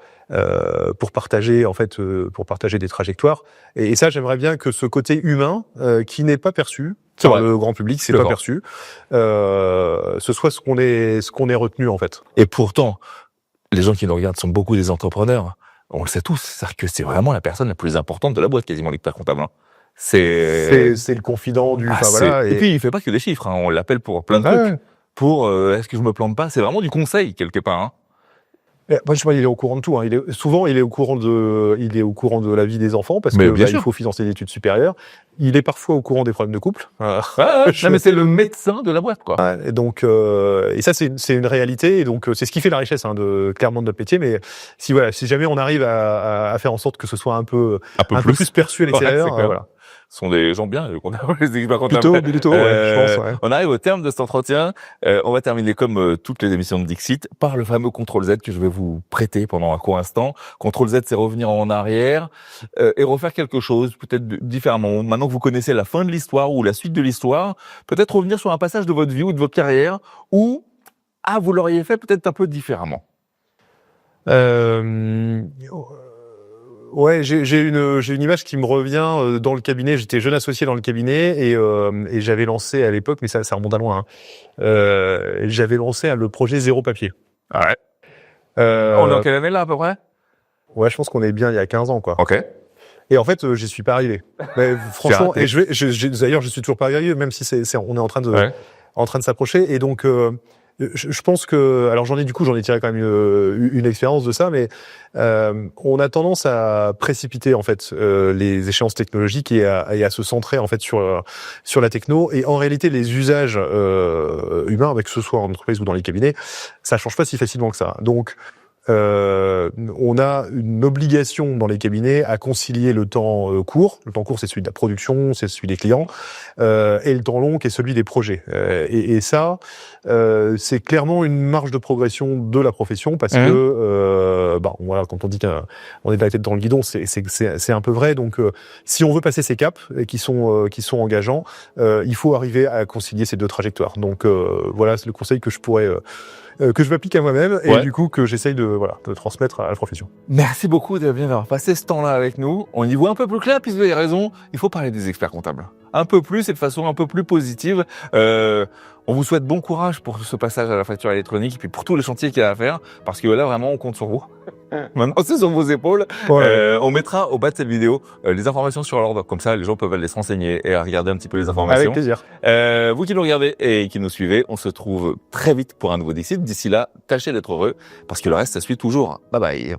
partager, en fait, pour partager des trajectoires. Et ça, j'aimerais bien que ce côté humain, qui n'est pas perçu, par le grand public, c'est pas perçu. Ce soit ce qu'on est retenu, en fait. Et pourtant, les gens qui nous regardent sont beaucoup des entrepreneurs. On le sait tous. C'est-à-dire que c'est vraiment la personne la plus importante de la boîte, quasiment, l'expert comptable. C'est le confident du, voilà. Et puis, il fait pas que des chiffres, hein. On l'appelle pour plein de trucs. Pour, est-ce que je me plante pas? C'est vraiment du conseil, quelque part, hein. Moi, je sais pas, il est au courant de tout, hein. Il est au courant de la vie des enfants, parce que, il faut financer des études supérieures. Il est parfois au courant des problèmes de couple. Non, mais c'est le médecin de la boîte, quoi. Et donc, et ça, c'est une réalité. Et donc, c'est ce qui fait la richesse, clairement, de notre métier. Mais si jamais on arrive à faire en sorte que ce soit un peu plus perçu à l'extérieur, voilà. Ce sont des gens bien, les experts comptables. Plutôt, je pense, ouais. On arrive au terme de cet entretien. On va terminer comme toutes les émissions de Dixit par le fameux CTRL-Z que je vais vous prêter pendant un court instant. CTRL-Z, c'est revenir en arrière et refaire quelque chose, peut-être différemment. Maintenant que vous connaissez la fin de l'histoire ou la suite de l'histoire, peut-être revenir sur un passage de votre vie ou de votre carrière où, vous l'auriez fait peut-être un peu différemment. Ouais, j'ai une image qui me revient dans le cabinet. J'étais jeune associé dans le cabinet et j'avais lancé à l'époque, mais ça remonte à loin. J'avais lancé le projet Zéro Papier. Ouais. On est en quelle année là à peu près? Ouais, je pense qu'on est bien il y a 15 ans, quoi. Ok. Et en fait, j'y suis pas arrivé. Mais franchement, et d'ailleurs, je suis toujours pas arrivé, même si on est en train de s'approcher. Et donc, je pense que, alors j'en ai tiré quand même une expérience de ça, mais on a tendance à précipiter en fait les échéances technologiques et à se centrer en fait sur la techno. Et en réalité, les usages humains, que ce soit en entreprise ou dans les cabinets, ça change pas si facilement que ça. Donc on a une obligation dans les cabinets à concilier le temps court. Le temps court, c'est celui de la production, c'est celui des clients, et le temps long, qui est celui des projets. Et ça, c'est clairement une marge de progression de la profession, parce que, voilà, quand on dit qu'on est de la tête dans le guidon, c'est un peu vrai. Donc, si on veut passer ces caps qui sont engageants, il faut arriver à concilier ces deux trajectoires. Donc, voilà, c'est le conseil que je pourrais que je m'applique à moi-même et du coup que j'essaye de transmettre à la profession. Merci beaucoup de bien avoir passé ce temps-là avec nous. On y voit un peu plus clair, puisque vous avez raison, il faut parler des experts comptables. Un peu plus et de façon un peu plus positive. On vous souhaite bon courage pour ce passage à la facture électronique et puis pour tous les chantiers qu'il y a à faire, parce que là vraiment on compte sur vous. Maintenant c'est sur vos épaules. On mettra au bas de cette vidéo les informations sur l'ordre, comme ça les gens peuvent aller se renseigner et regarder un petit peu les informations. Avec plaisir. Vous qui nous regardez et qui nous suivez, on se trouve très vite pour un nouveau Dixit. D'ici là, tâchez d'être heureux, parce que le reste ça suit toujours. Bye bye.